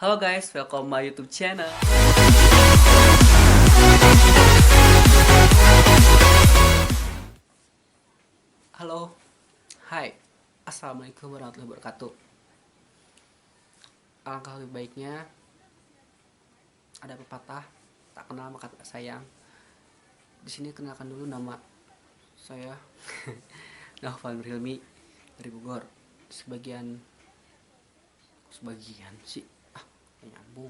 Halo guys, welcome my YouTube channel. Halo, hai, assalamualaikum warahmatullahi wabarakatuh. Alangkah lebih baiknya ada pepatah tak kenal maka tak sayang. Di sini kenalkan dulu nama saya, Naufal Hilmi dari Bogor. Sebagian sih, nyambung.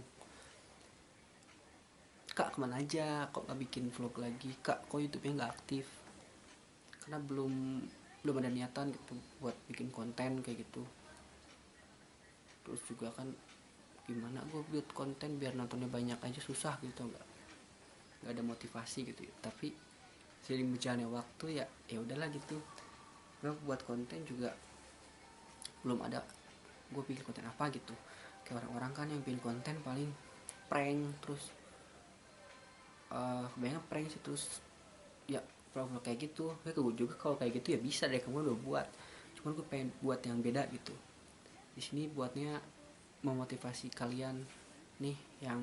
Kak kemana aja? Kok nggak bikin vlog lagi? Kak kok YouTube-nya nggak aktif? Karena belum ada niatan gitu buat bikin konten kayak gitu. Terus juga kan gimana gue buat konten biar nontonnya banyak aja susah gitu, nggak ada motivasi gitu ya. Tapi seiring berjalannya waktu ya udahlah gitu, gue buat konten juga belum ada gue bikin konten apa gitu. Kayak orang-orang kan yang bikin konten paling prank terus banyak prank sih, terus ya kalau kayak gitu gue juga kalau kayak gitu ya bisa deh, kamu udah buat. Cuman gue pengen buat yang beda gitu. Di sini buatnya memotivasi kalian nih yang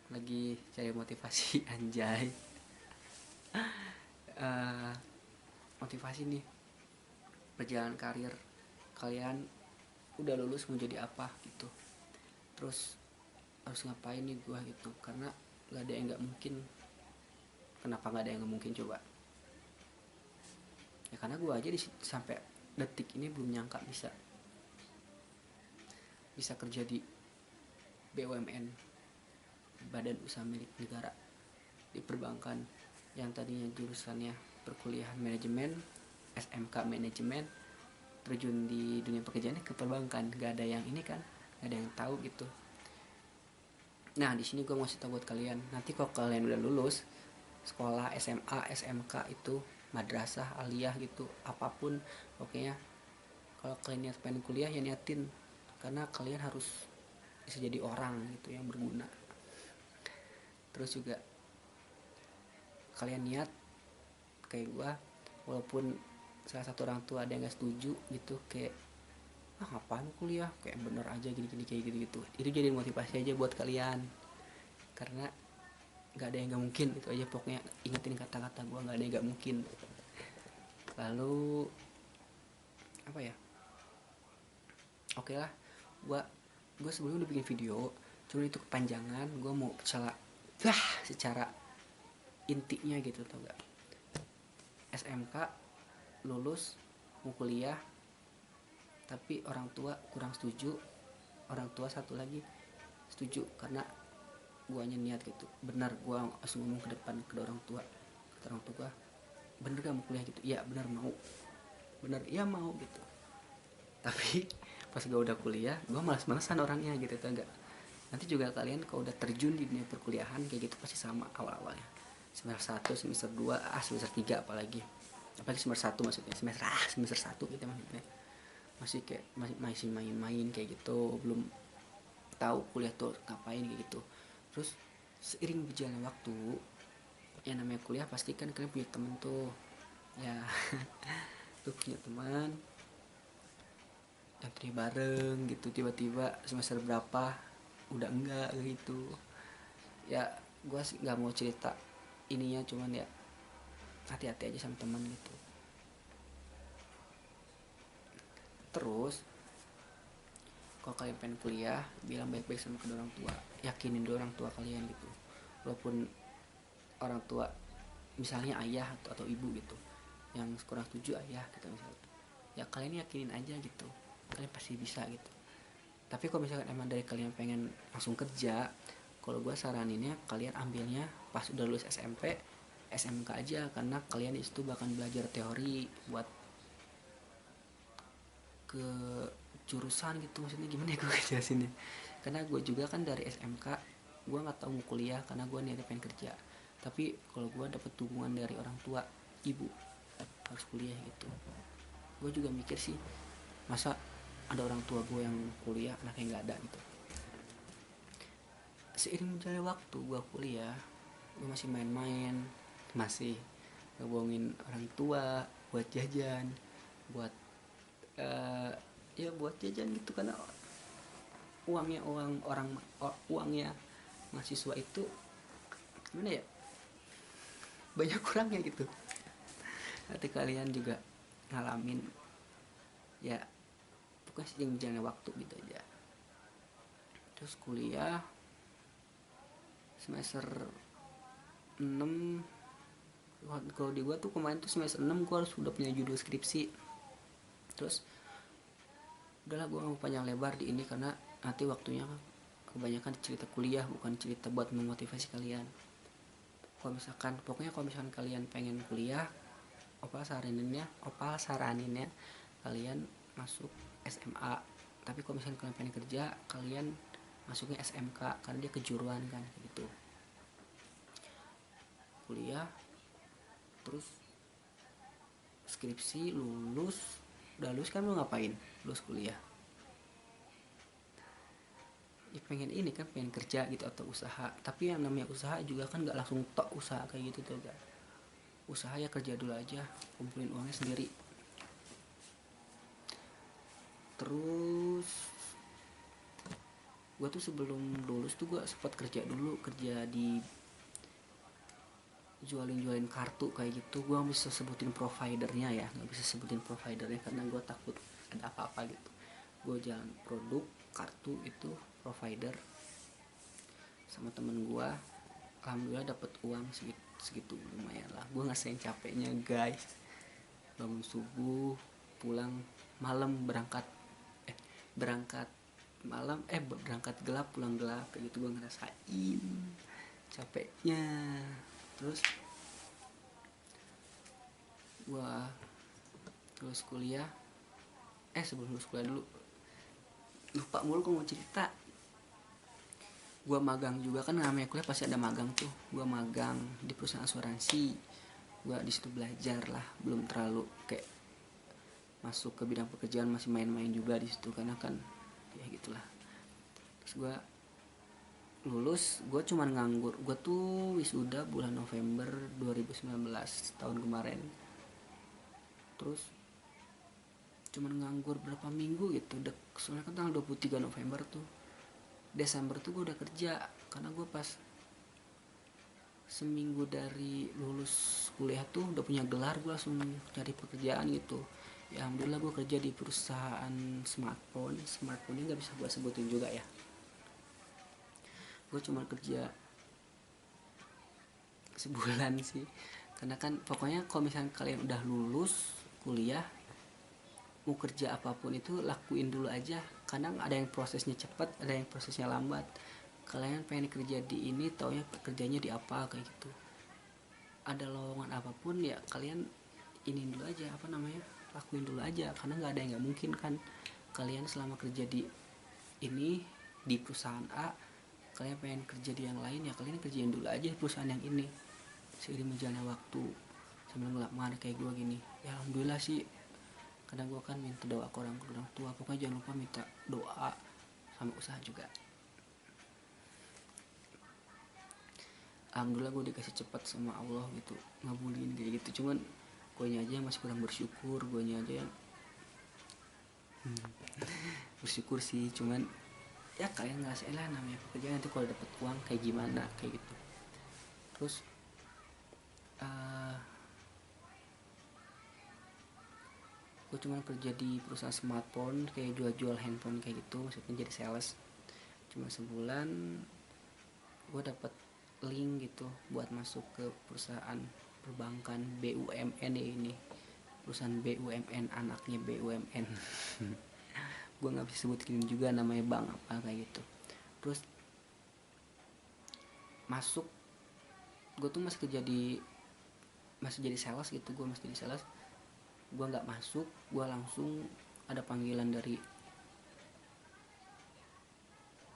lagi cari motivasi. Anjay. Eh, Motivasi nih perjalanan karir kalian, udah lulus mau jadi apa gitu, terus harus ngapain nih gua gitu. Karena nggak ada yang nggak mungkin. Kenapa nggak ada yang nggak mungkin coba? Ya karena gua aja sampai detik ini belum nyangka bisa kerja di BUMN, badan usaha milik negara, di perbankan, yang tadinya jurusannya perkuliahan manajemen, SMK manajemen, terjun di dunia pekerjaannya ke perbankan. Gak ada yang ini kan, gak ada yang tahu gitu. Nah di sini gue mau kasih tahu buat kalian, nanti kalau kalian udah lulus sekolah SMA SMK itu, madrasah aliyah gitu, apapun pokoknya, kalau kalian niat pengen kuliah ya niatin, karena kalian harus bisa jadi orang gitu yang berguna. Terus juga kalian niat kayak gue, walaupun salah satu orang tua ada yang gak setuju gitu, kayak ngapain kuliah, kayak bener aja gini-gini kayak gitu-gitu, itu jadi motivasi aja buat kalian. Karena nggak ada yang nggak mungkin, itu aja pokoknya, ingetin kata-kata gue, nggak ada yang nggak mungkin. Lalu apa ya, oke lah, gue sebelumnya udah bikin video, cuma itu kepanjangan. Gue mau secara intinya gitu, tau gak? SMK lulus mau kuliah, tapi orang tua kurang setuju, orang tua satu lagi setuju. Karena guanya niat gitu, benar. Gua langsung ngomong ke depan ke orang tua, kata orang tua, bener gak mau kuliah gitu? Iya bener mau, bener iya mau gitu. Tapi pas gue udah kuliah, gue malas-malesan orangnya gitu, tau gak? Nanti juga kalian kalau udah terjun di dunia perkuliahan kayak gitu pasti sama awal-awalnya. Semester 1, semester 2, semester 3 apalagi semester 1 maksudnya, semester 1 gitu maksudnya. Masih kayak masih main-main kayak gitu, belum tahu kuliah tuh ngapain kayak gitu. Terus seiring berjalannya waktu, yang namanya kuliah pasti kan kalian punya temen tuh ya. Tuh punya teman yang tadi bareng gitu, tiba-tiba semester berapa udah enggak gitu ya. Gue sih nggak mau cerita ininya, cuman ya hati-hati aja sama teman gitu. Terus kalau kalian pengen kuliah, bilang baik-baik sama kedua orang tua, yakinin dulu orang tua kalian gitu. Walaupun orang tua misalnya ayah atau ibu gitu yang kurang setuju, ayah gitu misalnya, ya kalian yakinin aja gitu, kalian pasti bisa gitu. Tapi kalau misalkan emang dari kalian pengen langsung kerja, kalau gue saraninnya kalian ambilnya pas udah lulus SMP SMK aja, karena kalian itu bakal belajar teori buat ke jurusan gitu. Maksudnya gimana ya gue jelasinnya, karena gue juga kan dari SMK gue nggak tahu mau kuliah karena gue niatnya pengen kerja. Tapi kalau gue dapet dukungan dari orang tua, ibu, harus kuliah gitu. Gue juga mikir sih, masa ada orang tua gue yang kuliah anaknya nggak ada gitu. Seiring berjalannya waktu gue kuliah, gue masih main-main, masih ngebohongin orang tua buat jajan, buat ya buat jajan gitu. Karena uangnya mahasiswa itu gimana ya, banyak kurangnya gitu. Nanti kalian juga ngalamin ya, pokoknya sejauh berjalannya waktu gitu aja. Terus kuliah semester 6, kalau di gua tuh kemarin tuh semester 6 gua harus udah punya judul skripsi. Terus udahlah gua gak mau panjang lebar di ini karena nanti waktunya kebanyakan cerita kuliah bukan cerita buat memotivasi kalian. Pokoknya kalau misalkan kalian pengen kuliah, opal saraninnya kalian masuk SMA. Tapi kalau misalkan kalian pengen kerja, kalian masuknya SMK karena dia kejuruan kan gitu. Kuliah terus skripsi, udah lulus kan, lu ngapain lulus kuliah? Ya pengen ini kan, pengen kerja gitu atau usaha. Tapi yang namanya usaha juga kan gak langsung tok usaha kayak gitu tuh kan. Usaha ya kerja dulu aja, kumpulin uangnya sendiri. Terus gue tuh sebelum lulus tuh gue sempat kerja dulu, kerja di jualin kartu kayak gitu. Gue gak bisa sebutin providernya ya, gak bisa sebutin providernya karena gue takut ada apa-apa gitu. Gue jalan produk kartu itu provider sama temen gue. Alhamdulillah dapet uang segitu lumayan lah. Gue ngerasain capeknya guys, bangun subuh pulang malam, berangkat malam, berangkat gelap pulang gelap kayak gitu. Gue ngerasain capeknya. Terus gue lulus kuliah, sebelum lulus kuliah dulu, lupa mulu kok mau cerita. Gue magang juga kan, namanya kuliah pasti ada magang tuh. Gue magang di perusahaan asuransi. Gue di situ belajar lah, belum terlalu kayak masuk ke bidang pekerjaan, masih main-main juga di situ karena kan ya gitulah. Terus gue lulus, gue cuman nganggur. Gue tuh wisuda bulan November 2019 tahun kemarin. Terus cuman nganggur berapa minggu gitu. Soalnya kan tanggal 23 November tuh, Desember tuh gue udah kerja. Karena gue pas seminggu dari lulus kuliah tuh udah punya gelar, gue langsung cari pekerjaan gitu. Ya alhamdulillah gue kerja di perusahaan smartphone ini nggak bisa gue sebutin juga ya. Gue cuma kerja sebulan sih, karena kan pokoknya kalau misalnya kalian udah lulus kuliah mau kerja apapun itu lakuin dulu aja. Kadang ada yang prosesnya cepat, ada yang prosesnya lambat. Kalian pengen kerja di ini, taunya kerjanya di apa kayak gitu. Ada lowongan apapun ya kalian ini dulu aja, lakuin dulu aja, karena nggak ada yang nggak mungkin kan. Kalian selama kerja di ini di perusahaan A, kalian pengen kerja di yang lain ya kalian kerjain dulu aja perusahaan yang ini seiring berjalannya waktu sambil ngelamar kayak gue gini. Ya alhamdulillah sih, kadang gue kan minta doa ke orang tua. Pokoknya jangan lupa minta doa sama usaha juga. Alhamdulillah gue dikasih cepat sama Allah gitu, ngabulin kayak gitu. Cuman gue aja yang masih kurang bersyukur, gue aja yang bersyukur sih. Cuman ya kalian ngerasain lah namanya pekerjaan, nanti kalau dapet uang kayak gimana kayak gitu. Terus gue cuma kerja di perusahaan smartphone, kayak jual handphone kayak gitu, maksudnya jadi sales. Cuma sebulan gue dapet link gitu buat masuk ke perusahaan perbankan BUMN ya. Ini perusahaan BUMN, anaknya BUMN. Gue nggak bisa sebutin juga namanya bank apa kayak gitu. Terus masuk, gue tuh masih jadi sales gitu. Gue masih jadi sales, gue nggak masuk, gue langsung ada panggilan dari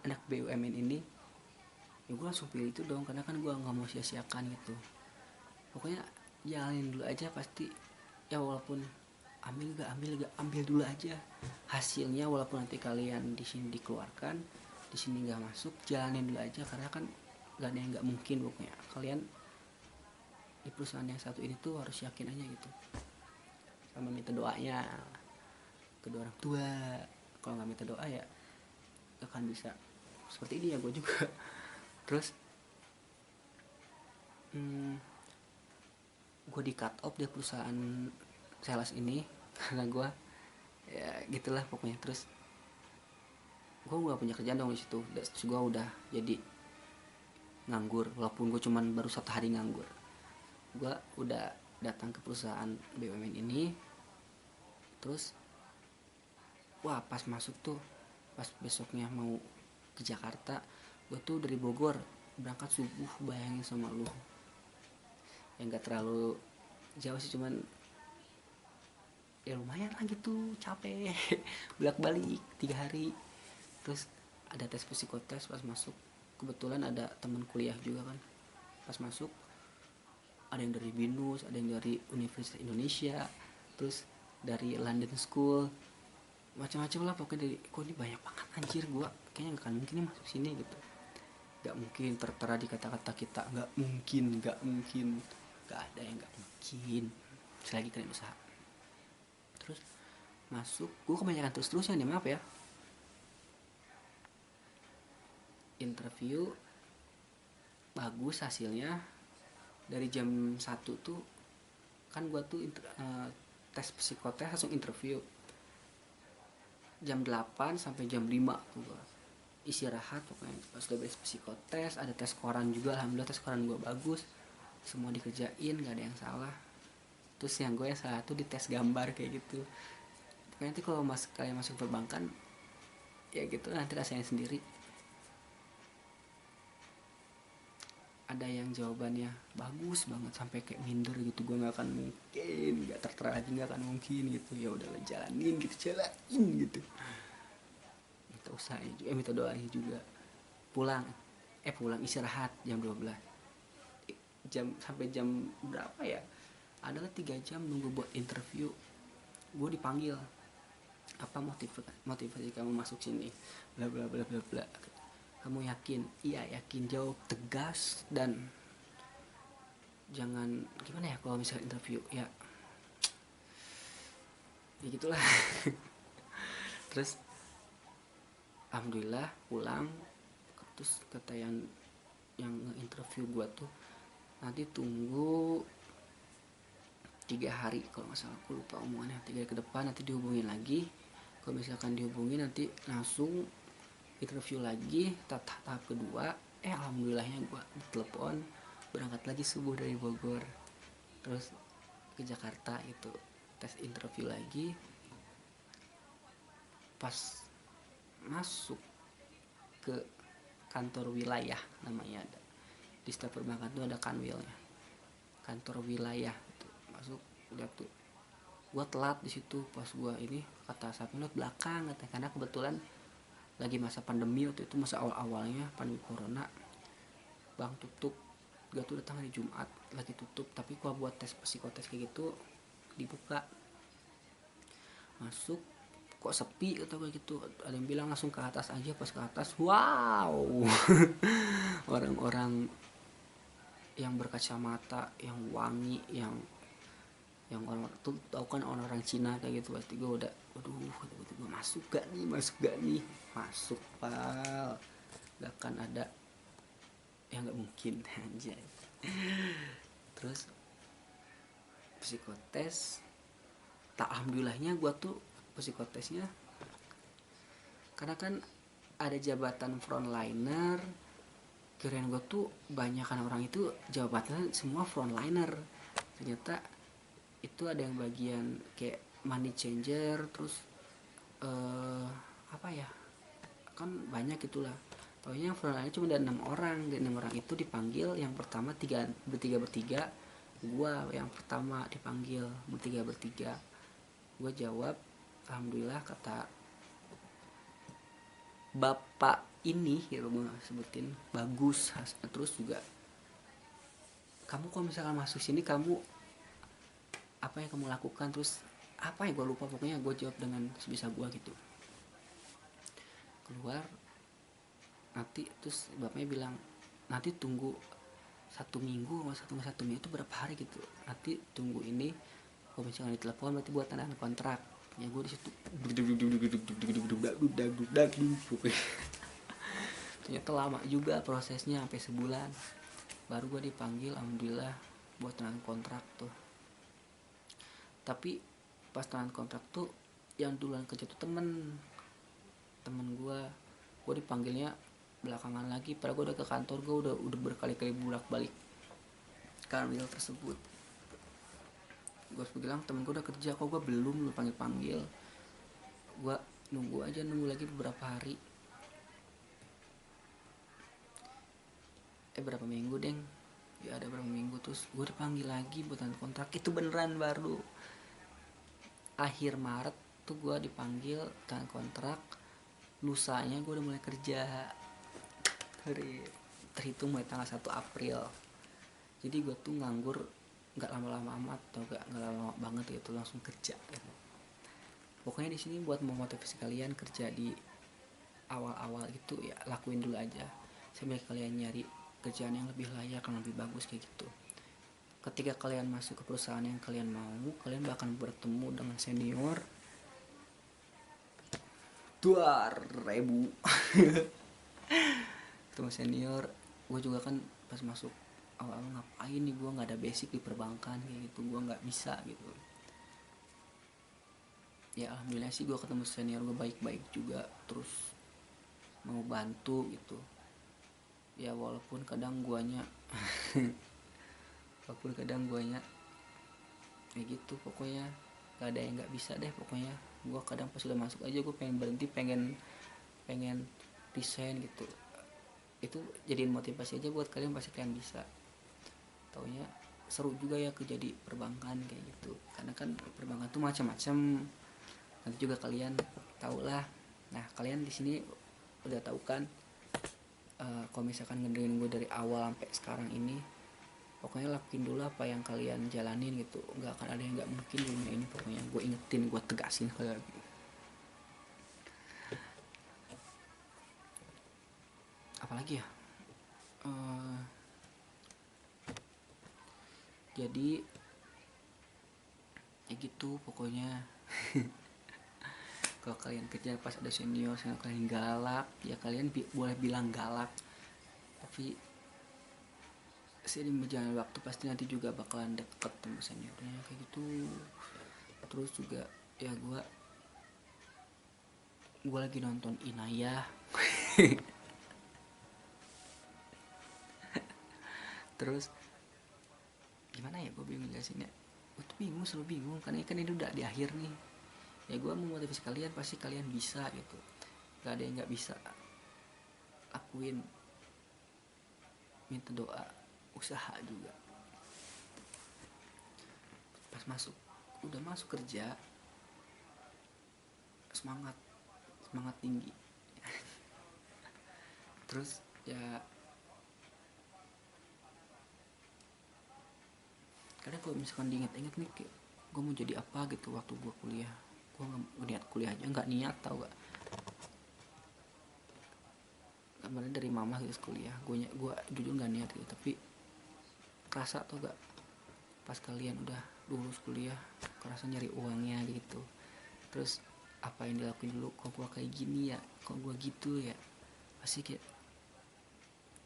anak BUMN ini. Ya gue langsung pilih itu dong, karena kan gue nggak mau sia-siakan gitu. Pokoknya jalanin dulu aja pasti ya, walaupun ambil dulu aja hasilnya. Walaupun nanti kalian di sini dikeluarkan, di sini nggak masuk, jalanin dulu aja, karena kan gak ada yang nggak mungkin. Pokoknya kalian di perusahaan yang satu ini tuh harus yakin aja gitu, sama minta doanya kedua orang tua. Kalau nggak minta doa ya gak akan bisa seperti ini ya gue juga. Terus gue di cut off di perusahaan sales ini karena gue ya gitulah pokoknya. Terus gue nggak punya kerjaan dong di situ. Terus gue udah jadi nganggur, walaupun gue cuman baru 1 hari nganggur. Gue udah datang ke perusahaan BUMN ini. Terus wah pas masuk tuh, pas besoknya mau ke Jakarta, gue tuh dari Bogor berangkat subuh, bayangin sama lu. Yang gak terlalu jauh sih, cuman ya lumayan lah gitu, capek bolak balik 3 hari. Terus ada tes psikotes pas masuk, kebetulan ada teman kuliah juga kan. Pas masuk ada yang dari BINUS, ada yang dari Universitas Indonesia, terus dari London School, macam-macam lah pokoknya. Dari kok ini banyak banget anjir, gue kayaknya gak akan mungkin nih masuk sini gitu. Gak mungkin, tertera di kata-kata kita gak mungkin, gak ada yang gak mungkin selagi kalian usaha. Terus masuk, gue kebanyakan terus-terusan ya, maaf ya. Interview bagus hasilnya. Dari jam 1 tuh kan gue tuh tes psikotes langsung interview. Jam 8 sampai jam 5 tuh gue istirahat pokoknya. Pas udah beres psikotes, ada tes koran juga, alhamdulillah tes koran gue bagus, semua dikerjain, gak ada yang salah. Terus yang gue yang salah tuh di tes gambar kayak gitu. Pokoknya nanti kalau kalian masuk perbankan ya gitu, nanti rasain sendiri. Ada yang jawabannya bagus banget sampai kayak minder gitu, gue nggak akan mungkin, nggak tertera lagi, nggak akan mungkin gitu. Ya udahlah jalanin gitu. Minta usahanya juga, minta doanya juga. Pulang istirahat jam 12, sampai jam berapa ya, adalah 3 jam nunggu buat interview. Gue dipanggil, apa motivasi kamu masuk sini, bla bla bla bla bla. Kamu yakin? Iya yakin, jawab tegas. Dan jangan gimana ya kalau misalnya interview ya gitulah. Terus alhamdulillah pulang. Terus kata yang nge-interview gua tuh, nanti tunggu 3 hari kalau nggak salah, aku lupa omongannya. 3 hari ke depan nanti dihubungin lagi. Kalau misalkan dihubungin nanti langsung interview lagi tahap kedua. Alhamdulillahnya gue ditelepon, berangkat lagi subuh dari Bogor terus ke Jakarta itu, tes interview lagi. Pas masuk ke kantor wilayah, namanya ada di setiap perbankan tuh ada kanwilnya, kantor wilayah itu. Masuk udah tuh gue telat di situ. Pas gue ini kata sapinot belakang katanya, karena kebetulan lagi masa pandemi waktu itu, masa awal-awalnya pandemi corona. Bang tutup, gak tuh datang hari Jumat lagi tutup, tapi gua buat tes psikotes kayak gitu dibuka. Masuk kok sepi atau kayak gitu, ada yang bilang langsung ke atas aja. Pas ke atas, wow orang-orang yang berkacamata, yang wangi, yang orang tuh tau kan, orang Cina kayak gitu. Pasti gue udah waduh, gue masuk gak nih, masuk pal, gak akan ada yang gak mungkin aja. Terus psikotes, tak alhamdulillahnya gue tuh psikotesnya, karena kan ada jabatan frontliner, kirain gue tuh banyak kan orang itu jabatan semua frontliner. Ternyata itu ada yang bagian kayak money changer, terus apa ya, kan banyak itulah. Pokoknya yang frontliner cuma ada 6 orang. Dan 6 orang itu dipanggil, yang pertama bertiga. Gua yang pertama dipanggil bertiga. Gua jawab, alhamdulillah kata bapak ini ya, gue sebutin bagus. Terus juga, kamu kalau misalkan masuk sini kamu apa yang kamu lakukan, terus apa ya gue lupa, pokoknya gue jawab dengan sebisa gue gitu. Keluar nanti, terus bapaknya bilang nanti tunggu 1 minggu, satu minggu itu berapa hari gitu, nanti tunggu ini, kalau misalkan ditelepon berarti buat tanda kontrak. Ya gue di situ Ternyata lama juga prosesnya, sampai sebulan baru gue dipanggil. Alhamdulillah buat tanda kontrak tuh. Tapi pas tanda kontrak tuh yang duluan kerja tuh temen gue dipanggilnya belakangan lagi. Padahal gue udah ke kantor, gue udah berkali-kali bolak balik karena hal tersebut. Gue harus bilang temen gue udah kerja, kok gue belum, lu panggil. Gue nunggu lagi beberapa hari, berapa minggu deng, ya ada berapa minggu, terus gue dipanggil lagi buat tanda kontrak. Itu beneran baru akhir Maret tuh gue dipanggil tanda kontrak. Lusanya gue udah mulai kerja, terhitung mulai tanggal 1 April. Jadi gue tuh nganggur nggak lama-lama amat, atau nggak lama banget gitu, langsung kerja gitu. Pokoknya di sini buat memotivasi kalian kerja di awal-awal gitu ya, lakuin dulu aja sambil kalian nyari kerjaan yang lebih layak, yang lebih bagus kayak gitu. Ketika kalian masuk ke perusahaan yang kalian mau, kalian bakal bertemu dengan senior 2000 ketemu senior. Gue juga kan pas masuk awal-awal ngapain nih, gue nggak ada basic di perbankan kayak gitu, gue nggak bisa gitu. Ya alhamdulillah sih gue ketemu senior gue baik-baik juga, terus mau bantu gitu. Ya walaupun kadang guanya kayak gitu, pokoknya gak ada yang nggak bisa deh. Pokoknya gue kadang pas udah masuk aja gue pengen berhenti, pengen resign gitu. Itu jadiin motivasi aja buat kalian, pasti kalian bisa. Taunya seru juga ya kerja di perbankan kayak gitu, karena kan perbankan tuh macam-macam, nanti juga kalian tau lah. Nah kalian di sini udah tahu kan, kalau misalkan ngedengerin gue dari awal sampai sekarang ini, pokoknya lakuin dulu apa yang kalian jalanin gitu. Nggak akan ada yang nggak mungkin di dunia ini. Pokoknya gue ingetin, gue tegasin sekali lagi. Apalagi ya, jadi ya gitu pokoknya. Kalau kalian kerja pas ada senior kalian galak, ya kalian boleh bilang galak, tapi seiring berjalan waktu pasti nanti juga bakalan deket sama seniornya kayak gitu. Terus juga ya gue lagi nonton Inayah. Terus gimana ya, gue bingung jelasinnya. Gue tuh selalu bingung karena kan ini udah di akhir nih. Ya gue mau motivasi kalian, pasti kalian bisa gitu, gak ada yang gak bisa. Lakuin, minta doa, usaha juga. Pas udah masuk kerja, semangat tinggi. Terus ya kadang kalau misalkan diinget-inget nih, kayak gue mau jadi apa gitu waktu gue kuliah. Gue nggak niat kuliah aja, nggak niat, tau gak. Kemarin dari mama gitu kuliah, gue jujur nggak niat gitu, tapi kerasa tau gak, pas kalian udah lulus kuliah kerasa nyari uangnya gitu. Terus apa yang dilakuin dulu, kok gue kayak gini ya, kok gue gitu ya, pasti kayak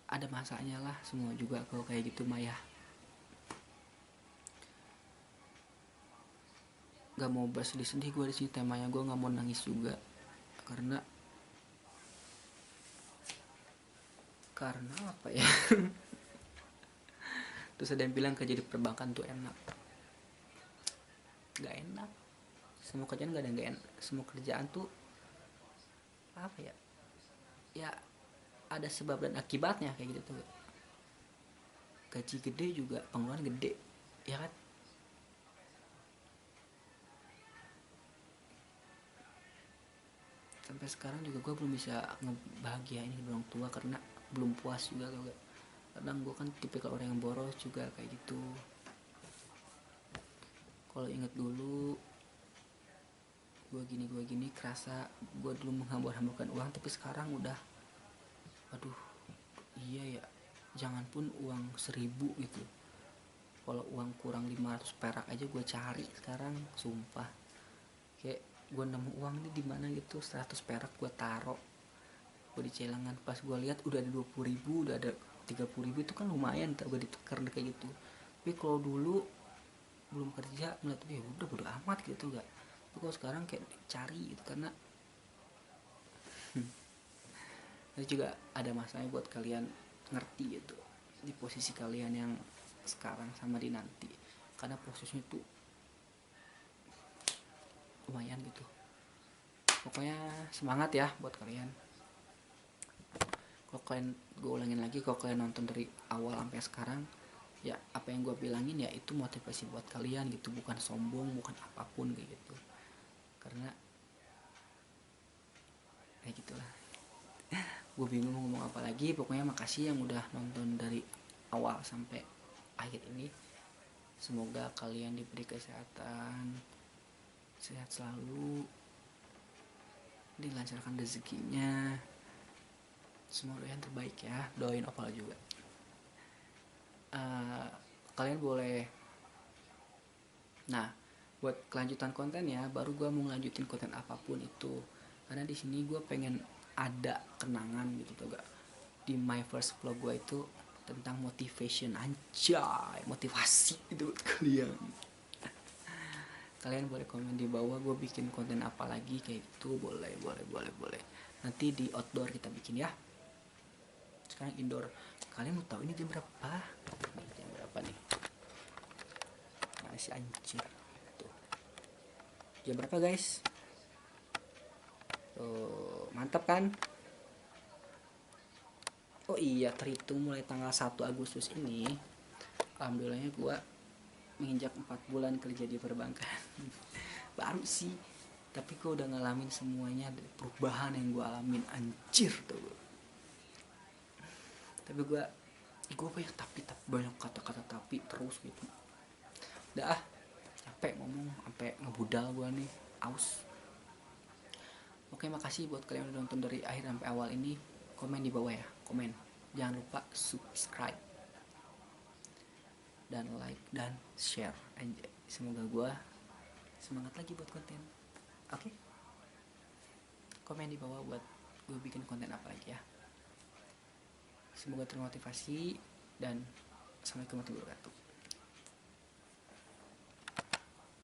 ada masanya lah semua juga kalau kayak gitu mah ya. Gak mau bersedih-sedih gue di sini temanya, gue nggak mau nangis juga, karena apa ya. Terus ada yang bilang kerja di perbankan tuh enak. Gak enak, semua kerjaan gak ada yang gak enak. Semua kerjaan tuh apa ya, ya ada sebab dan akibatnya kayak gitu tuh. Gaji gede juga pengeluaran gede, ya kan. Sampai sekarang juga gue belum bisa ngebahagiain orang tua karena belum puas juga tuh. Kadang gue kan tipikal orang yang boros juga kayak gitu. Kalau inget dulu gue gini kerasa gue dulu menghambur-hamburkan uang, tapi sekarang udah aduh iya ya, jangan pun uang 1000 gitu, kalau uang kurang 500 perak aja gue cari sekarang, sumpah. Kayak gue nemu uang ini di mana gitu, 100 perak gue taro, gue di Celengan. Pas gue lihat udah ada 20.000, udah ada 30.000, itu kan lumayan tak gue ditukar kayak gitu. Tapi kalau dulu belum kerja ngeliat ya udah bodo amat gitu gak. Tapi kalau sekarang kayak cari gitu, karena itu juga ada masanya buat kalian ngerti gitu di posisi kalian yang sekarang sama di nanti, karena prosesnya tuh lumayan gitu. Pokoknya semangat ya buat kalian. Kalau kalian, gue ulangin lagi, kalau kalian nonton dari awal sampai sekarang, ya apa yang gue bilangin ya itu motivasi buat kalian gitu, bukan sombong, bukan apapun kayak gitu. Karena kayak gitulah. Gue bingung mau ngomong apa lagi. Pokoknya makasih yang udah nonton dari awal sampai akhir ini. Semoga kalian diberi kesehatan, sehat selalu, dilancarkan rezekinya, semoga yang terbaik ya. Doain Opal juga. Kalian boleh, nah buat kelanjutan konten ya, baru gue mau ngelanjutin konten apapun itu, karena di sini gue pengen ada kenangan gitu tuh gak. Di my first vlog gue itu tentang motivation, anjay, motivasi gitu buat kalian. Kalian boleh komen di bawah gue bikin konten apa lagi kayak gitu, boleh. Nanti di outdoor kita bikin ya. Sekarang indoor. Kalian mau tahu ini jam berapa? Nih, jam berapa nih? Mana sih anjir? Tuh. Jam berapa guys? Tuh, mantap kan? Oh iya, terhitung mulai tanggal 1 Agustus ini, alhamdulillahnya gue menginjak 4 bulan kerja di perbankan. Baru sih, tapi gue udah ngalamin semuanya, perubahan yang gue alamin, anjir tuh. Tapi gue banyak banyak kata-kata tapi terus gitu. Udah capek ngomong sampai ngebudal gue nih, aus. Oke, makasih buat kalian yang udah nonton dari akhir sampai awal ini. Komen di bawah ya, komen. Jangan lupa subscribe dan like dan share aja. Semoga gue semangat lagi buat konten. Oke, komen di bawah buat gue bikin konten apa lagi ya. Semoga termotivasi dan assalamualaikum warahmatullahi wabarakatuh.